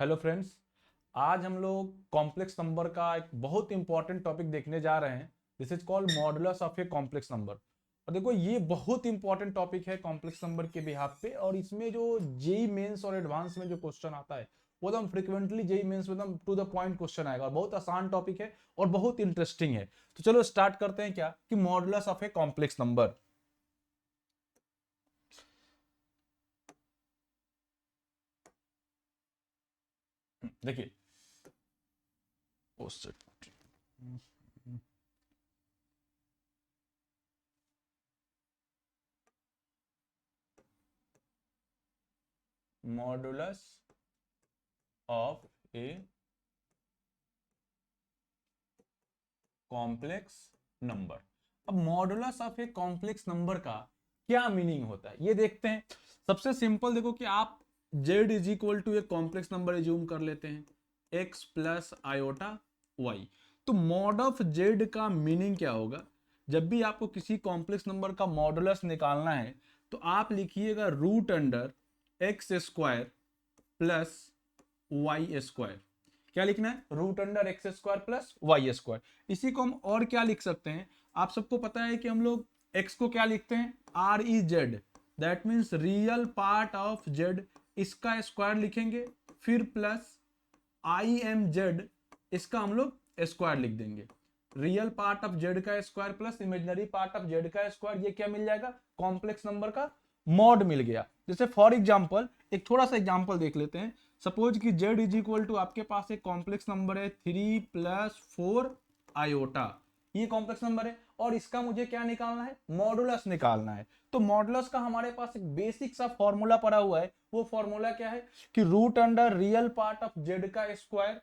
Hello friends. आज हम लोग कॉम्प्लेक्स नंबर का एक बहुत इंपॉर्टेंट टॉपिक देखने जा रहे हैं। This is called modulus of a complex number. और देखो ये बहुत इंपॉर्टेंट टॉपिक है कॉम्प्लेक्स नंबर के बिहाफ पे, और इसमें जो जेई मेंस और एडवांस में जो क्वेश्चन आता है वो एकदम फ्रिक्वेंटली जेई मेंस में एकदम टू द पॉइंट क्वेश्चन आएगा, और बहुत आसान टॉपिक है और बहुत इंटरेस्टिंग है। तो चलो स्टार्ट करते हैं क्या कि modulus of a complex number. देखिए modulus of a complex number. अब modulus of a complex number का क्या मीनिंग होता है ये देखते हैं। सबसे सिंपल देखो कि आप z is equal to a complex number assume कर लेते हैं x प्लस आयोटा y। तो मॉड ऑफ z का मीनिंग क्या होगा? जब भी आपको किसी कॉम्प्लेक्स नंबर का मॉडुलस निकालना है तो आप लिखिएगा root under x square plus Y square. क्या लिखना है? Root under x square plus Y square. इसी को हम और क्या लिख सकते हैं? आप सबको पता है कि हम लोग x को क्या लिखते हैं? R E Z, that means real part of Z, इसका स्क्वायर लिखेंगे, फिर प्लस आई एम जेड, इसका हम लोग स्क्वायर लिख देंगे। रियल पार्ट ऑफ जेड का square plus imaginary part of Z का स्क्वायर, ये क्या मिल जाएगा? कॉम्प्लेक्स नंबर का मॉड मिल गया। जैसे फॉर एग्जांपल एक थोड़ा सा एग्जांपल देख लेते हैं। सपोज कि z इज इक्वल टू आपके पास एक कॉम्प्लेक्स नंबर है 3+4 आयोटा, ये कॉम्प्लेक्स नंबर है और इसका मुझे क्या निकालना है? मॉडुलस निकालना है। तो मॉडुलस का हमारे पास एक बेसिक सा फॉर्मूला पड़ा हुआ है। वो फॉर्मूला क्या है कि root under real part of Z का square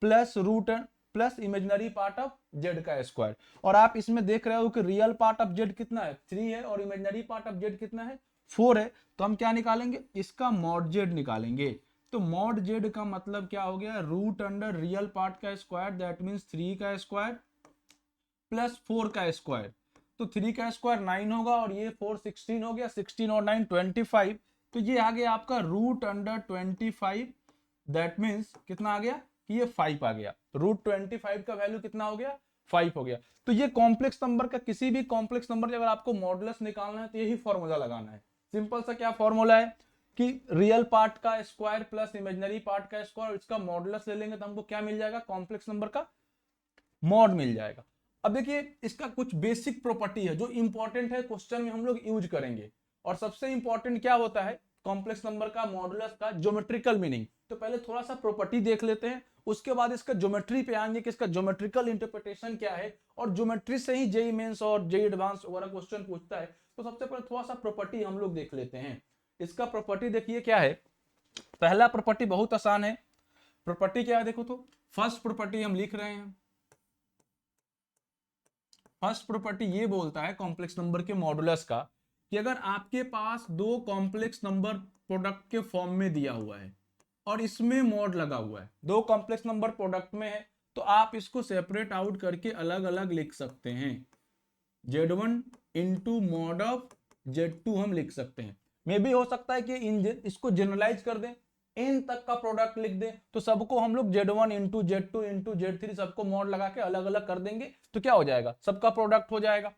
plus root plus imaginary part of Z का स्क्वायर। और आप इसमें देख रहे हो कि रियल पार्ट ऑफ जेड कितना है? 3 है, और इमेजिनरी पार्ट ऑफ जेड कितना है? 4 है। तो हम क्या निकालेंगे? इसका मॉड जेड निकालेंगे। तो मॉड जेड का मतलब क्या हो गया? रूट अंडर रियल पार्ट का स्क्वायर, दैट मीन्स 3 का स्क्वायर प्लस 4 का स्क्वायर। तो 3 का स्क्वायर 9 होगा और ये 4 16 हो गया, 16 और 9 25। तो ये आ गया आपका रूट अंडर 25, दैट मीन्स कितना आ गया कि ये 5 आ गया। रूट 25 का वैल्यू कितना हो गया? 5 हो गया। तो ये कॉम्प्लेक्स नंबर का, किसी भी कॉम्प्लेक्स नंबर अगर आपको मॉडुलस निकालना है तो यही फॉर्मूला लगाना है। सिंपल सा क्या फॉर्मूला है कि रियल पार्ट का स्क्वायर प्लस इमेजिनरी पार्ट का स्क्वायर, इसका मॉडुलस ले लेंगे तो हमको क्या मिल जाएगा? कॉम्प्लेक्स नंबर का मॉड मिल जाएगा। अब देखिए इसका कुछ बेसिक प्रॉपर्टी है जो इंपॉर्टेंट है, क्वेश्चन में हम लोग यूज करेंगे। और सबसे इंपॉर्टेंट क्या होता है कॉम्प्लेक्स नंबर का मॉडुलस का? Geometrical meaning. तो पहले थोड़ा सा प्रॉपर्टी देख लेते हैं, उसके बाद इसका ज्योमेट्री पे आएंगे कि इसका ज्योमेट्रिकल इंटरप्रिटेशन क्या है। और ज्योमेट्री से ही जेई मेंस और जेई एडवांस वगैरह क्वेश्चन पूछता है। तो सबसे पहले थोड़ा सा प्रॉपर्टी हम लोग देख लेते हैं। इसका प्रॉपर्टी देखिए क्या है। पहला प्रॉपर्टी बहुत आसान है। प्रॉपर्टी क्या है देखो तो, फर्स्ट प्रॉपर्टी हम लिख रहे हैं। फर्स्ट प्रॉपर्टी ये बोलता है कॉम्प्लेक्स नंबर के मॉडुलस का कि अगर आपके पास दो कॉम्प्लेक्स नंबर प्रोडक्ट के फॉर्म में दिया हुआ है और इसमें मॉड लगा हुआ है, दो कॉम्प्लेक्स नंबर प्रोडक्ट में है, तो आप इसको सेपरेट आउट करके अलग अलग लिख सकते हैं। Z1 into mod of Z2 हम लिख सकते हैं। मे भी हो सकता है कि इसको जनरलाइज कर दें, इन तक का प्रोडक्ट लिख दें, तो सबको हम लोग Z1 into Z2 into Z3 सबको मॉड लगा के अलग अलग कर देंगे तो क्या हो जाएगा? सबका प्रोडक्ट हो जाएगा।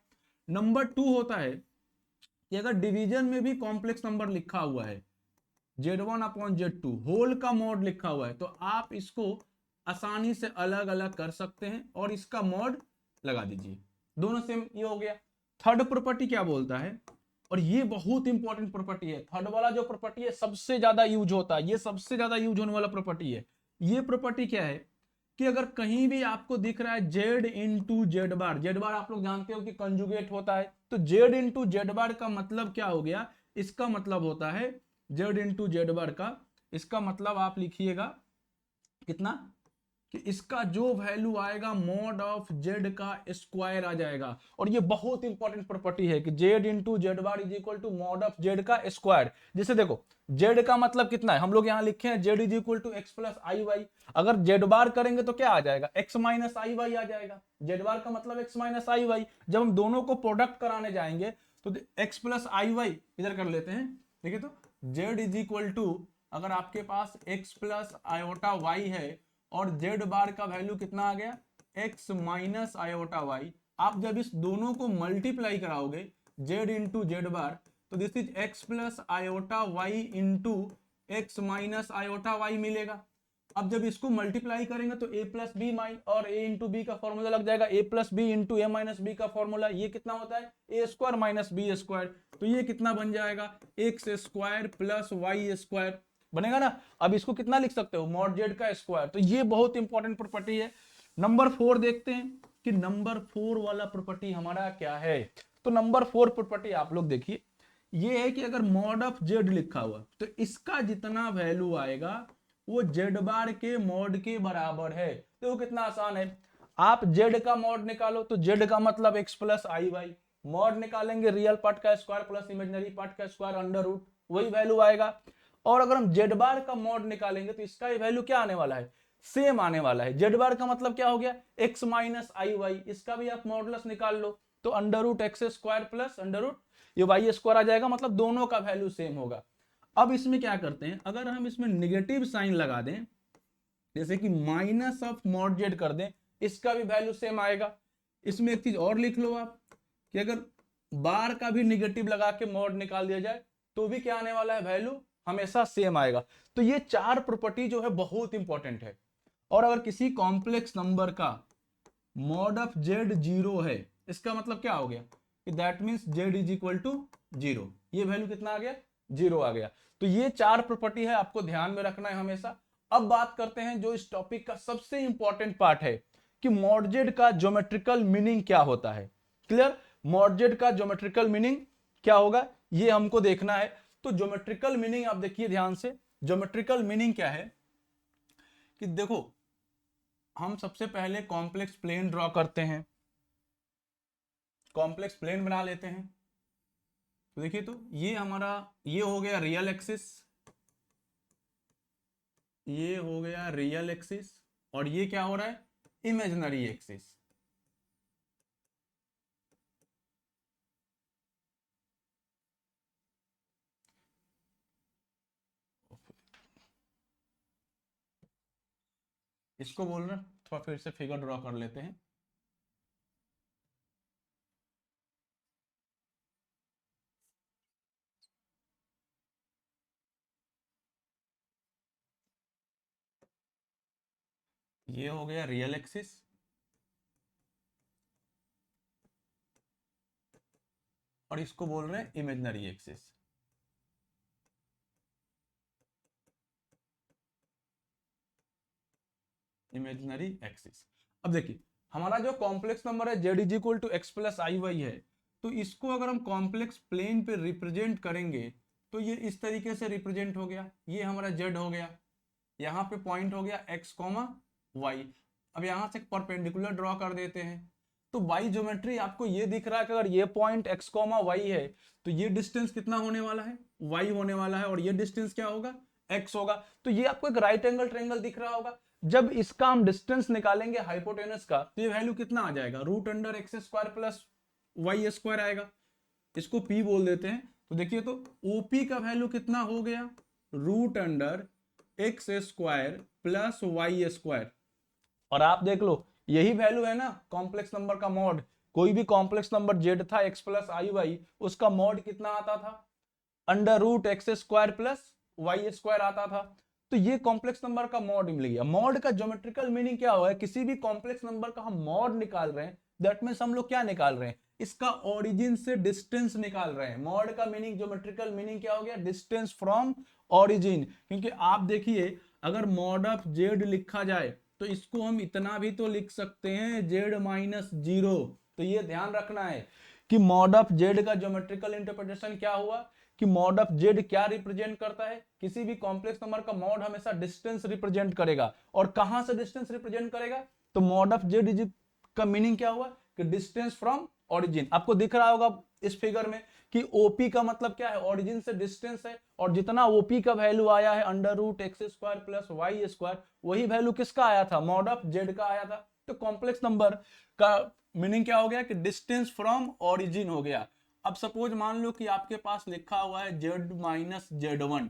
नंबर 2 होता है कि अगर डिवीजन में भी कॉम्प्लेक्स नंबर लिखा हुआ है, Z1 अपॉन Z2 होल का मॉड लिखा हुआ है, तो आप इसको आसानी से अलग अलग कर सकते हैं और इसका मॉड लगा दीजिए। दोनों सेम ये हो गया। थर्ड प्रॉपर्टी क्या बोलता है, और ये बहुत इंपॉर्टेंट प्रॉपर्टी है। थर्ड वाला जो प्रॉपर्टी है सबसे ज्यादा यूज होता है, ये सबसे ज्यादा यूज होने वाला प्रॉपर्टी है। ये प्रॉपर्टी क्या है कि अगर कहीं भी आपको दिख रहा है जेड इंटू जेड बार, जेड बार आप लोग जानते हो कि कंजुगेट होता है, तो जेड इंटू जेड बार का मतलब क्या हो गया? इसका मतलब होता है जेड इंटू जेड बार का, इसका मतलब आप लिखिएगा कितना कि इसका जो वैल्यू आएगा मॉड ऑफ जेड का स्क्वायर आ जाएगा। और ये बहुत इंपॉर्टेंट प्रॉपर्टी है कि z into z bar is equal to mod of Z का स्क्वायर। जैसे देखो जेड का मतलब कितना है, हम लोग यहां लिखे हैं z is equal to x plus i y. अगर जेड बार करेंगे तो क्या आ जाएगा? एक्स माइनस आई वाई आ जाएगा। जेड बार का मतलब एक्स माइनस आई वाई। जब हम दोनों को प्रोडक्ट कराने जाएंगे तो एक्स प्लस आई वाई इधर कर लेते हैं। देखिए तो जेड इज इक्वल टू अगर आपके पास x प्लस आयोटा वाई है और z बार का वैल्यू कितना आ गया x माइनस आयोटा वाई, आप जब इस दोनों को मल्टीप्लाई कराओगे z इंटू जेड बार, तो this is x plus iota y into x minus iota y मिलेगा। अब जब इसको मल्टीप्लाई करेंगे तो a प्लस बी और a इंटू बी का फॉर्मूला लग जाएगा, a plus b into a minus b का फॉर्मूला, ये कितना होता है a square minus b square, तो ये कितना बन जाएगा x square plus Y square बनेगा ना। अब इसको कितना लिख सकते हो मॉड जेड का स्क्वायर, तो ये बहुत इंपॉर्टेंट प्रॉपर्टी है। नंबर 4 देखते हैं कि नंबर 4 वाला प्रॉपर्टी हमारा क्या है। तो नंबर 4 प्रॉपर्टी आप लोग देखिए, ये है कि अगर मॉड ऑफ जेड लिखा हुआ तो इसका जितना वैल्यू आएगा वो जेड बार के मॉड के बराबर है। तो कितना आसान है, आप जेड का मॉड निकालो तो जेड का मतलब x plus i Y, mod निकालेंगे रियल पार्ट का स्क्वायर प्लस इमेजिनरी पार्ट का स्क्वायर अंडर रूट, वही वैल्यू आएगा। और अगर हम जेड बार का मॉड निकालेंगे तो इसका वैल्यू क्या आने वाला है, सेम आने वाला है। जेड बार का मतलब क्या हो गया एक्स माइनस आई वाई, इसका भी आप मॉडुलस निकाल लो तो under root x square plus under root ये वाई स्क्वायर आ जाएगा, मतलब दोनों का वैल्यू सेम होगा। अब इसमें क्या करते हैं, अगर हम इसमें निगेटिव साइन लगा दें, जैसे कि माइनस ऑफ मॉड जेड कर दें, इसका भी वैल्यू सेम आएगा। इसमें एक चीज और लिख लो आप कि अगर बार का भी निगेटिव लगा के मॉड निकाल दिया जाए तो भी क्या आने वाला है, वैल्यू हमेशा सेम आएगा। तो ये 4 प्रॉपर्टी जो है बहुत इंपॉर्टेंट है। और अगर किसी कॉम्प्लेक्स नंबर का मॉड ऑफ जेड 0 है, इसका मतलब क्या हो गया कि that means z is equal to 0, ये वैल्यू कितना आ गया 0 आ गया। तो ये 4 प्रॉपर्टी है, आपको ध्यान में रखना है हमेशा। अब बात करते हैं जो इस टॉपिक का सबसे इंपॉर्टेंट पार्ट है कि मॉड जेड का ज्योमेट्रिकल मीनिंग क्या होता है। क्लियर, मॉड जेड का ज्योमेट्रिकल मीनिंग क्या होगा ये हमको देखना है। तो ज्योमेट्रिकल मीनिंग आप देखिए ध्यान से, ज्योमेट्रिकल मीनिंग क्या है कि देखो हम सबसे पहले कॉम्प्लेक्स प्लेन ड्रॉ करते हैं, कॉम्प्लेक्स प्लेन बना लेते हैं। तो देखिए तो ये हमारा ये हो गया रियल एक्सिस, ये हो गया रियल एक्सिस, और ये क्या हो रहा है इमेजिनरी एक्सिस। इसको बोल रहे हैं, थोड़ा फिर से फिगर ड्रॉ कर लेते हैं। ये हो गया रियल एक्सिस, और इसको बोल रहे हैं इमेजिनरी एक्सिस। Imaginary axis. अब देखिए हमारा जो कॉम्प्लेक्स नंबर है z is equal to x plus i y है, तो इसको अगर हम कॉम्प्लेक्स प्लेन पे रिप्रेजेंट करेंगे तो ये इस तरीके से रिप्रेजेंट हो गया, ये हमारा जेड हो गया, यहाँ पे पॉइंट हो गया एक्स कॉमा वाई। अब यहाँ से परपेंडिकुलर ड्रॉ कर देते हैं, तो वाई ज्योमेट्री आपको ये दिख रहा है कि अगर ये पॉइंट एक्स कॉमा वाई है तो ये डिस्टेंस कितना होने वाला है वाई होने वाला है, और ये डिस्टेंस क्या होगा एक्स होगा। तो ये आपको एक राइट एंगल ट्रायंगल दिख रहा होगा। जब इसका हम डिस्टेंस निकालेंगे हाइपोटेनस का तो ये वैल्यू कितना आ जाएगा root under x square plus Y square आएगा, इसको पी बोल देते हैं। तो देखिए तो ओपी का वैल्यू कितना हो गया root under x square plus Y square. और आप देख लो यही वैल्यू है ना कॉम्प्लेक्स नंबर का मॉड, कोई भी कॉम्प्लेक्स नंबर जेड था एक्स प्लस आई वाई, उसका मॉड कितना आता था under root x square plus Y square आता था। तो ये कॉम्प्लेक्स नंबर का मॉड मिल गया। मॉड का ज्योमेट्रिकल मीनिंग क्या हुआ है, किसी भी कॉम्प्लेक्स नंबर का हम मॉड निकाल रहे हैं, दैट मींस हम लोग क्या निकाल रहे हैं इसका ओरिजिन से डिस्टेंस निकाल रहे हैं। मॉड का मीनिंग ज्योमेट्रिकल मीनिंग क्या हो गया डिस्टेंस फ्रॉम ओरिजिन। क्योंकि आप देखिए अगर मॉड ऑफ जेड लिखा जाए तो इसको हम इतना भी तो लिख सकते हैं जेड माइनस 0। तो ये ध्यान रखना है कि मॉड ऑफ जेड का ज्योमेट्रिकल इंटरप्रिटेशन क्या हुआ कि मॉड ऑफ जेड क्या रिप्रेजेंट करता है, किसी भी कॉम्प्लेक्स नंबर का मॉड हमेशा डिस्टेंस रिप्रेजेंट करेगा। और कहां से डिस्टेंस रिप्रेजेंट करेगा, तो मॉड ऑफ जेड इज का मीनिंग क्या हुआ कि डिस्टेंस फ्रॉम ओरिजिन। आपको दिख रहा होगा इस फिगर में कि ओपी का मतलब क्या है ओरिजिन से डिस्टेंस है, और जितना ओपी का वैल्यू आया है under root x square plus Y square, वही वैल्यू किसका आया था मॉड ऑफ जेड का आया था। तो कॉम्प्लेक्स नंबर का मीनिंग क्या हो गया कि डिस्टेंस फ्रॉम ओरिजिन हो गया। अब सपोज मान लो कि आपके पास लिखा हुआ है जेड माइनस जेड वन,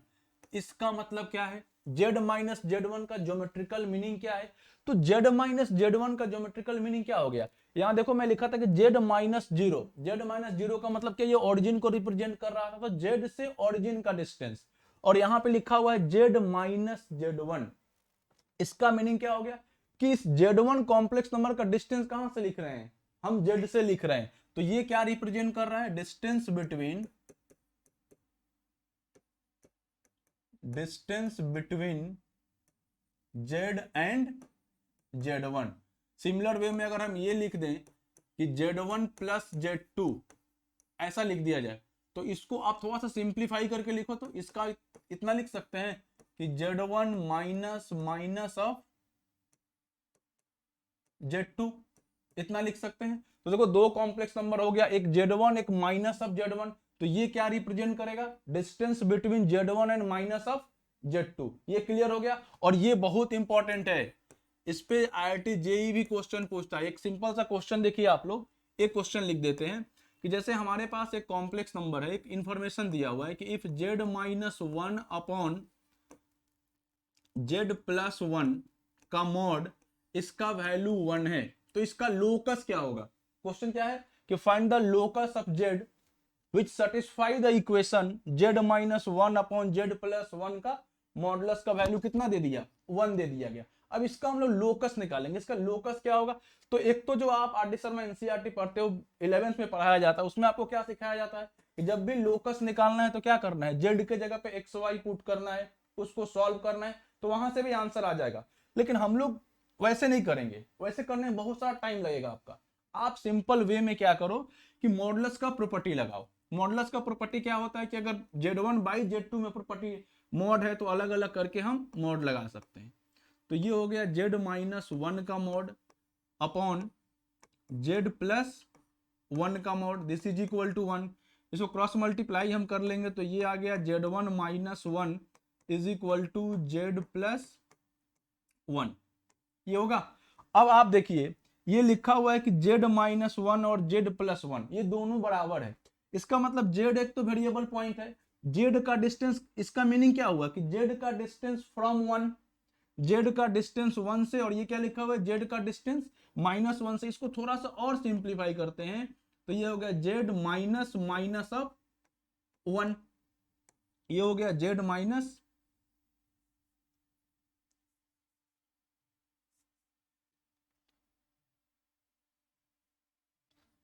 इसका मतलब क्या है, z माइनस z1 का ज्योमेट्रिकल मीनिंग क्या है, तो z माइनस z1 का ज्योमेट्रिकल मीनिंग क्या हो गया, यहां देखो मैं लिखा था कि z माइनस जीरो का मतलब क्या, ये ओरिजिन को रिप्रेजेंट कर रहा था, तो z से ओरिजिन का डिस्टेंस, और यहां पे लिखा हुआ है z माइनस z1, इसका मीनिंग क्या हो गया कि इस z1 कॉम्प्लेक्स नंबर का डिस्टेंस कहां से लिख रहे हैं, हम z से लिख रहे हैं, तो ये क्या रिप्रेजेंट कर रहा है, distance between z and z1। Similar way में अगर हम ये लिख दें कि z1 प्लस z2 ऐसा लिख दिया जाए, तो इसको आप थोड़ा सा सिंप्लीफाई करके लिखो, तो इसका इतना लिख सकते हैं कि z1 minus minus of z2, इतना लिख सकते हैं। तो देखो दो कॉम्प्लेक्स नंबर हो गया, एक z1 एक माइनस ऑफ z1, तो ये क्या रिप्रेजेंट करेगा, distance between z1 and minus of z2। ये क्लियर हो गया, और ये बहुत इंपॉर्टेंट है, इस पे IIT JEE भी क्वेश्चन पूछता है। एक सिंपल सा क्वेश्चन देखिए आप लोग, एक क्वेश्चन लिख देते हैं कि जैसे हमारे पास एक कॉम्प्लेक्स नंबर है, एक इंफॉर्मेशन दिया हुआ है कि if z minus one upon z plus one का मॉड, इसका वैल्यू 1 है, तो इसका लोकस क्या होगा, क्वेश्चन क्या है कि find the locus of z which satisfy the equation z minus one upon z plus one का मॉडुलस का वैल्यू कितना दे दिया, 1 दे दिया गया। अब इसका हम लोग लोकस निकालेंगे, इसका लोकस क्या होगा, तो एक तो जो आप आर डी शर्मा एनसीईआरटी पढ़ते हो 11th में पढ़ाया जाता है, उसमें आपको क्या सिखाया जाता है कि जब भी लोकस निकालना है तो क्या करना है, z के जगह पे xy पुट करना है, उसको सॉल्व करना है, तो वहां से भी आंसर आ जाएगा। लेकिन हम लोग वैसे नहीं करेंगे, वैसे करने में बहुत सारा टाइम लगेगा आपका। आप सिंपल वे में क्या करो कि मॉडुलस का प्रॉपर्टी लगाओ। मॉडुलस का प्रॉपर्टी क्या होता है कि अगर z1 बाई z2 में प्रॉपर्टी मॉड है तो अलग अलग करके हम मॉड लगा सकते हैं। तो ये हो गया z माइनस वन का mod upon z plus one का mod, this is equal to 1। इसको क्रॉस मल्टीप्लाई हम कर लेंगे तो ये आ गया z1 minus one is equal to z plus one, ये होगा। अब आप देखिए ये लिखा हुआ है कि z माइनस वन और z प्लस वन ये दोनों बराबर है, इसका मतलब z एक तो वेरिएबल पॉइंट है, z का डिस्टेंस, इसका मीनिंग क्या हुआ कि z का डिस्टेंस फ्रॉम वन, z का डिस्टेंस वन से, और ये क्या लिखा हुआ है z का डिस्टेंस माइनस वन से। इसको थोड़ा सा और सिंप्लीफाई करते हैं तो ये हो गया z minus minus of one, ये हो गया z माइनस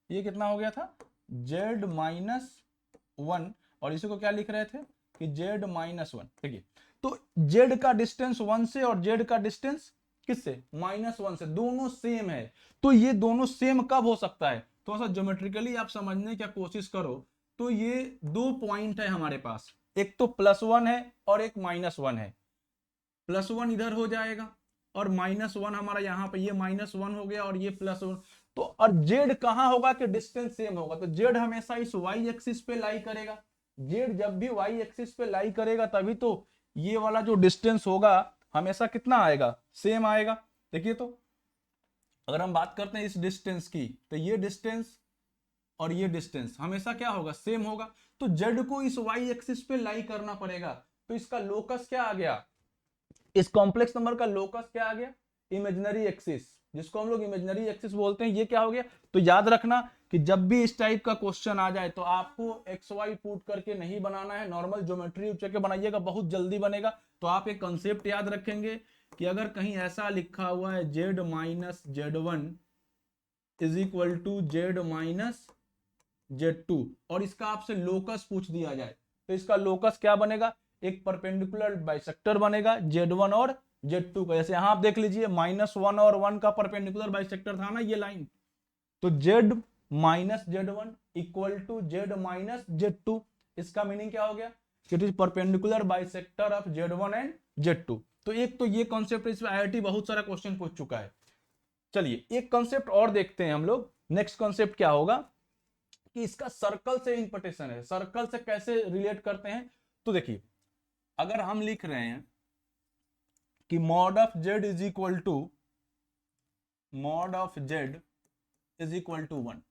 ये कितना हो गया था z माइनस वन, और इसी को क्या लिख रहे थे कि z माइनस वन। देखिए तो z का डिस्टेंस वन से और z का डिस्टेंस किससे, माइनस वन से, दोनों सेम है। तो ये दोनों सेम कब हो सकता है, थोड़ा सा ज्योमेट्रिकली आप समझने की कोशिश करो। तो ये दो पॉइंट है हमारे पास, एक तो प्लस वन है और एक माइनस वन है, प्लस वन इधर हो जाएगा और माइनस वन हमारा यहाँ पे, ये माइनस वन हो गया और ये प्लस वन। तो और z कहां होगा कि डिस्टेंस सेम होगा, तो z हमेशा इस y एक्सिस पे लाई करेगा, z जब भी y एक्सिस पे लाई करेगा तभी तो ये वाला जो डिस्टेंस होगा हमेशा कितना आएगा, सेम आएगा। देखिए तो अगर हम बात करते हैं इस डिस्टेंस की, तो ये डिस्टेंस और ये डिस्टेंस हमेशा क्या होगा, सेम होगा। तो z को इस y एक्सिस पे लाई करना पड़ेगा, तो इसका लोकस क्या आ गया, इस कॉम्प्लेक्स नंबर का लोकस क्या आ गया, इमेजिनरी एक्सिस, जिसको हम लोग इमेजिनरी एक्सिस बोलते हैं, ये क्या हो गया। तो याद रखना कि जब भी इस टाइप का क्वेश्चन आ जाए तो आपको एक्स वाई पुट करके नहीं बनाना है, नॉर्मल ज्योमेट्री यूज करके बनाइएगा, बहुत जल्दी बनेगा। तो आप एक कंसेप्ट याद रखेंगे कि अगर कहीं ऐसा लिखा हुआ है z minus z1 is equal to z minus z2 और इसका आपसे लोकस पूछ दिया जाए, तो इसका लोकस क्या बनेगा, एक परपेंडिकुलर बाइसेक्टर बनेगा z1 और z2 का। जैसे यहां आप देख लीजिए माइनस वन और वन का परपेंडिकुलर बाइसेक्टर था ना ये लाइन, तो z minus z1 equal to z minus z2, इसका मीनिंग क्या हो गया, it is perpendicular bisector of z1 and z2। तो एक तो ये कॉन्सेप्ट, इसमें IIT बहुत सारा क्वेश्चन पूछ चुका है। चलिए एक कॉन्सेप्ट और देखते हैं हम लोग, नेक्स्ट कॉन्सेप्ट क्या होगा कि इसका सर्कल से इंपटेशन है, सर्कल से कैसे रिलेट करते हैं। तो देखिए अगर हम लिख रहे हैं कि mod of z is equal to mod of z is equal to 1,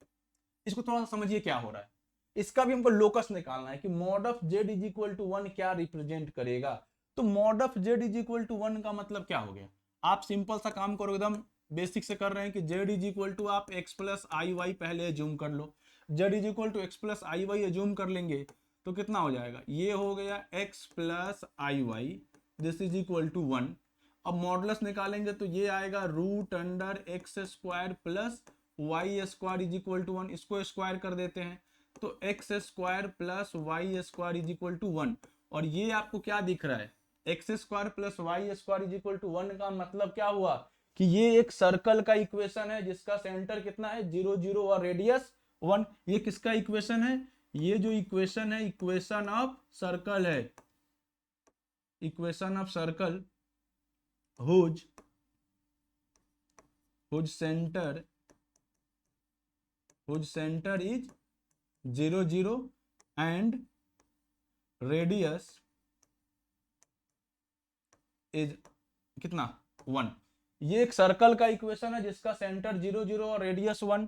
इसको थोड़ा सा समझिए क्या हो रहा है। इसका भी हमको लोकस निकालना है कि mod of z is equal to 1 क्या रिप्रेजेंट करेगा। तो mod of z is equal to 1 का मतलब क्या हो गया, आप सिंपल सा काम करो, एकदम बेसिक से कर रहे हैं कि जेड इज इक्वल टू आप एक्स प्लस आई वाई पहले एज्यूम कर लो। Z is equal to x plus i Y assume कर लेंगे तो कितना हो जाएगा, ये हो गया X plus i Y, this is equal to 1। अब मॉडुलस निकालेंगे तो ये आएगा root under x square plus Y square is equal to 1, इसको स्क्वायर कर देते हैं तो X square plus Y square is equal to 1। और ये आपको क्या दिख रहा है, x square plus Y square is equal to 1 का मतलब क्या हुआ कि ये एक सर्कल का इक्वेशन है जिसका सेंटर कितना है 0 0 और रेडियस 1। ये किसका इक्वेशन है, ये जो इक्वेशन है इक्वेशन ऑफ सर्कल है, equation of circle whose center is 0 0 and radius is कितना 1। ये एक सर्कल का इक्वेशन है जिसका सेंटर 0 0 और रेडियस 1।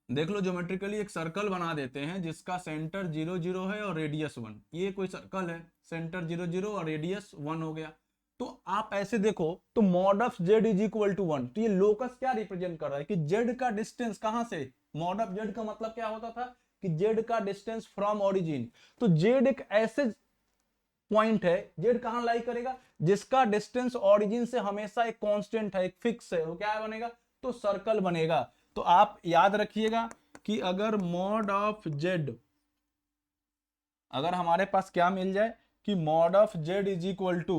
देख लो ज्योमेट्रिकली एक सर्कल बना देते हैं जिसका सेंटर 0 0 है और रेडियस 1। ये कोई सर्कल है, सेंटर 0 0 और रेडियस 1 हो गया। तो आप ऐसे देखो तो mod of z is equal to 1, तो ये लोकस क्या रिप्रेजेंट कर रहा है कि जेड का डिस्टेंस कहां से, मॉड ऑफ जेड का मतलब क्या होता था कि जेड का डिस्टेंस फ्रॉम ओरिजिन। तो जेड एक ऐसे पॉइंट है, जेड कहां लाई करेगा जिसका डिस्टेंस ओरिजिन से हमेशा एक कांस्टेंट है, एक फिक्स है, वो क्या बनेगा, तो सर्कल बनेगा। तो आप याद रखिएगा कि अगर मॉड ऑफ जेड, अगर हमारे पास क्या मिल जाए कि mod of z is equal to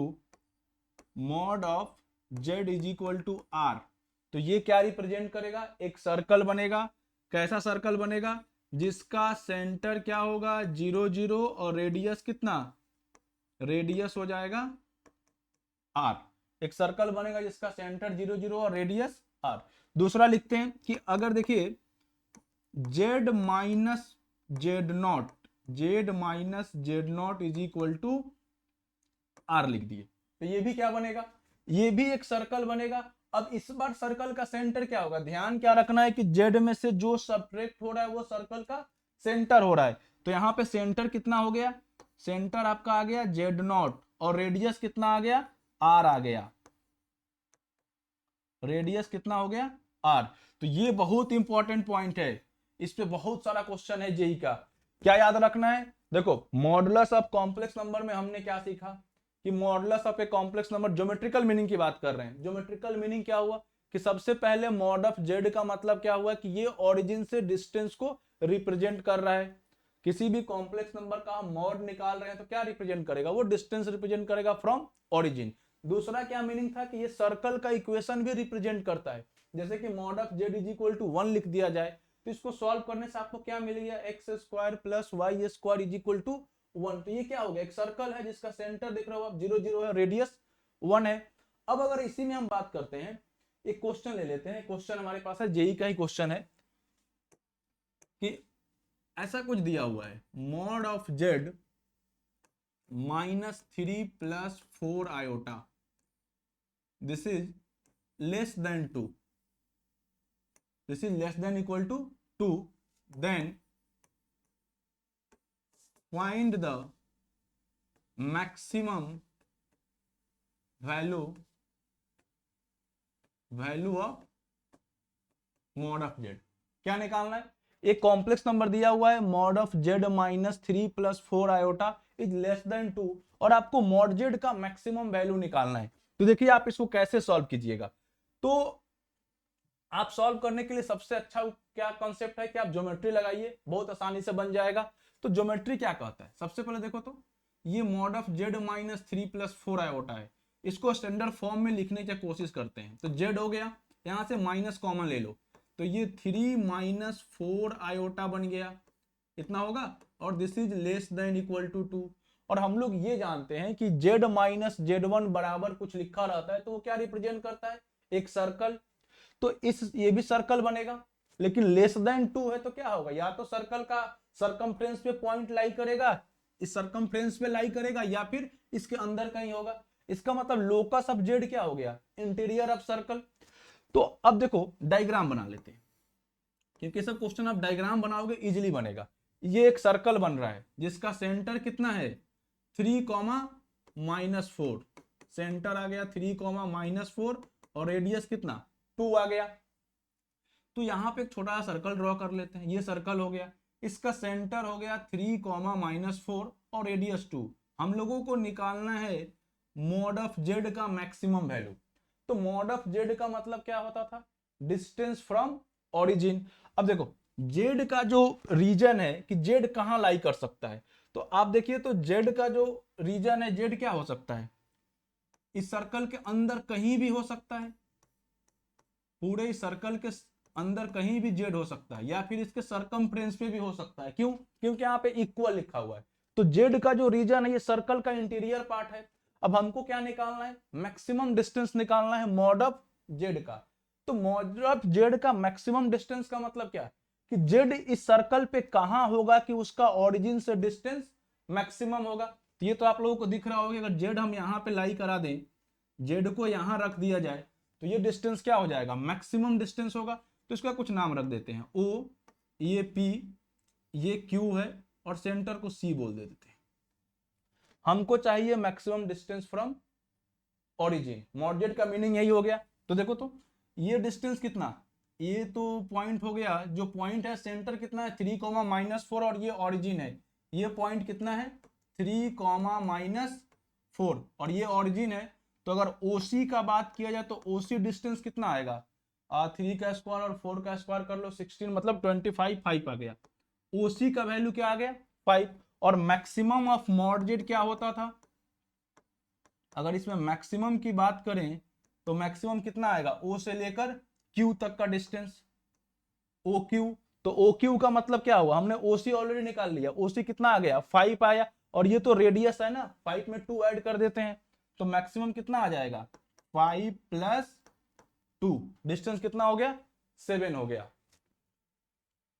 mod of z is equal to r, तो ये क्या रिप्रेजेंट करेगा, एक सर्कल बनेगा। कैसा सर्कल बनेगा, जिसका सेंटर क्या होगा 0 0 और रेडियस कितना, रेडियस हो जाएगा आर। एक सर्कल बनेगा जिसका सेंटर 0 0 और रेडियस आर। दूसरा लिखते हैं कि अगर देखिए z minus z naught, z minus z naught is equal to r लिख दिए, तो ये भी क्या बनेगा, ये भी एक सर्कल बनेगा। अब इस बार सर्कल का सेंटर क्या होगा, ध्यान क्या रखना है कि जेड में से जो सब्ट्रैक्ट हो रहा है वो सर्कल का सेंटर हो रहा है। तो यहां पे सेंटर कितना हो गया, सेंटर आपका आ गया जेड नॉट और रेडियस कितना आ गया, आर आ गया, रेडियस कितना हो गया आर। तो ये बहुत इंपॉर्टेंट पॉइंट है, इस पे बहुत सारा क्वेश्चन है जेई का। क्या याद रखना है, देखो मॉडुलस ऑफ कॉम्प्लेक्स नंबर में हमने क्या सीखा कि modulus of a complex number, geometrical meaning की बात कर रहे हैं। ज्योमेट्रिकल मीनिंग क्या हुआ कि सबसे पहले मॉड ऑफ जेड का मतलब क्या हुआ कि ये ओरिजिन से डिस्टेंस को रिप्रेजेंट कर रहा है। किसी भी कॉम्प्लेक्स नंबर का हम मॉड निकाल रहे हैं तो क्या रिप्रेजेंट करेगा, वो डिस्टेंस रिप्रेजेंट करेगा फ्रॉम ओरिजिन। दूसरा क्या मीनिंग था कि ये सर्कल का इक्वेशन भी रिप्रेजेंट करता है, जैसे कि mod of z is equal to 1 लिख दिया जाए तो इसको सॉल्व करने से आपको क्या मिल गया, x square plus Y square is equal to 1। तो ये क्या हो गया, एक सर्कल है जिसका सेंटर देख रहे हो आप 0 0 है, रेडियस 1 है। अब अगर इसी में हम बात करते हैं, एक क्वेश्चन ले लेते हैं, क्वेश्चन हमारे पास है जेई का ही क्वेश्चन है कि ऐसा कुछ दिया हुआ है mod of Z -3 + 4 iota, this is less then 2, this is less than equal to 2, then find the maximum value of mod of z। क्या निकालना है, एक कॉम्प्लेक्स नंबर दिया हुआ है mod of z -3 + 4 iota is less then 2 और आपको mod z का मैक्सिमम वैल्यू निकालना है। तो देखिए आप इसको कैसे सॉल्व कीजिएगा, तो आप सॉल्व करने के लिए सबसे अच्छा क्या कॉन्सेप्ट है कि आप ज्योमेट्री लगाइए, बहुत आसानी से बन जाएगा। तो ज्योमेट्री क्या कहता है, सबसे पहले देखो तो ये मॉड ऑफ जेड -3 + 4 आयोटा है, इसको स्टैंडर्ड फॉर्म में लिखने की कोशिश करते हैं। तो जेड हो गया, यहां से माइनस कॉमन ले लो तो ये 3 - 4 आयोटा बन गया, इतना होगा, और this is less than equal to 2। और हम लोग ये जानते हैं कि जेड - z1 बराबर कुछ लिखा रहता है तो वो क्या रिप्रेजेंट करता है, एक सर्कल। तो इस ये भी सर्कल बनेगा, लेकिन लेस देन 2 है तो क्या होगा, या तो सर्कल का सरकमफ्रेंस पे पॉइंट लाई करेगा, इस सरकमफ्रेंस पे लाई करेगा, या फिर इसके अंदर कहीं होगा। इसका मतलब लोकस ऑफ जेड क्या हो गया, इंटीरियर ऑफ सर्कल। तो अब देखो डायग्राम बना लेते हैं, क्योंकि सब क्वेश्चन आप डायग्राम बनाओगे इजीली बनेगा। ये एक सर्कल बन रहा है जिसका सेंटर कितना है 3,-4, सेंटर आ गया 3,-4 और रेडियस कितना 2 आ गया। तो यहाँ पे एक छोटा सा सर्कल ड्रॉ कर लेते हैं, ये सर्कल हो गया, इसका सेंटर हो गया 3,-4 और रेडियस 2। हम लोगों को निकालना है मॉड ऑफ जेड का मैक्सिमम वैल्यू। तो मॉड ऑफ जेड का मतलब क्या होता था, डिस्टेंस फ्रॉम ओरिजिन। अब देखो जेड का जो रीजन है कि जेड कहां लाई कर सकता है, तो आप देखिए तो जेड का जो रीजन है, जेड क्या हो सकता है, इस सर्कल के अंदर कहीं भी हो सकता है, पूरे इस सर्कल के अंदर कहीं भी जेड हो सकता है, या फिर इसके सरकमफ्रेंस पे भी हो सकता है। क्यों? क्योंकि यहाँ पे इक्वल लिखा हुआ है। तो जेड का जो रीजन है ये सर्कल का इंटीरियर पार्ट है। अब हमको क्या निकालना है, मैक्सिमम डिस्टेंस निकालना है मॉड ऑफ जेड का। तो मॉड ऑफ जेड का मैक्सिमम डिस्टेंस का मतलब क्या है कि जेड इस सर्कल पे कहां होगा कि उसका ओरिजिन से डिस्टेंस मैक्सिमम होगा। तो ये तो आप लोगों को दिख रहा होगा, अगर जेड हम यहाँ पे लाई करा दें, जेड को यहां रख दिया जाए तो ये डिस्टेंस क्या हो जाएगा, मैक्सिमम डिस्टेंस होगा। तो इसका कुछ नाम रख देते हैं, ओ, ये पी, ये क्यू है और सेंटर को सी बोल देते हैं। हमको चाहिए maximum distance from origin, mod Z का मीनिंग यही हो गया। तो देखो तो ये डिस्टेंस कितना, ये तो पॉइंट हो गया, जो पॉइंट है सेंटर कितना है 3,-4 और ये ओरिजिन है, ये पॉइंट कितना है 3,-4 और ये ओरिजिन है। तो अगर OC का बात किया जाए तो OC डिस्टेंस कितना आएगा, 3 का स्क्वायर और 4 का स्क्वायर कर लो 16, मतलब 25, 5 आ गया। OC का वैल्यू क्या आ गया 5। और मैक्सिमम ऑफ मॉड जेड क्या होता था, अगर इसमें मैक्सिमम की बात करें तो मैक्सिमम कितना आएगा, O से लेकर Q तक का डिस्टेंस, OQ। तो OQ का मतलब क्या हुआ, हमने OC ऑलरेडी निकाल लिया, OC कितना आ गया 5 आया, और ये तो रेडियस है ना, 5 में 2 ऐड कर देते हैं तो मैक्सिमम कितना आ जाएगा 5 + 2, डिस्टेंस कितना हो गया 7 हो गया।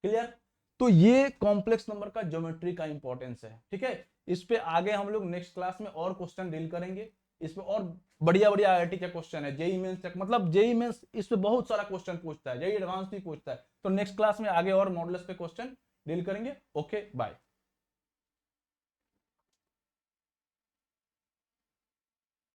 क्लियर? तो ये कॉम्प्लेक्स नंबर का ज्योमेट्री का इंपॉर्टेंस है। ठीक है, इस पे आगे हम लोग नेक्स्ट क्लास में और क्वेश्चन डील करेंगे, इस पे और बढ़िया बढ़िया IIT के क्वेश्चन है, जेईई मेंस तक, मतलब जेईई मेंस इस पे बहुत सारा क्वेश्चन पूछता है, जेईई एडवांस भी पूछता है। तो नेक्स्ट क्लास में आगे और मॉडल्स पे क्वेश्चन डील करेंगे। Okay bye.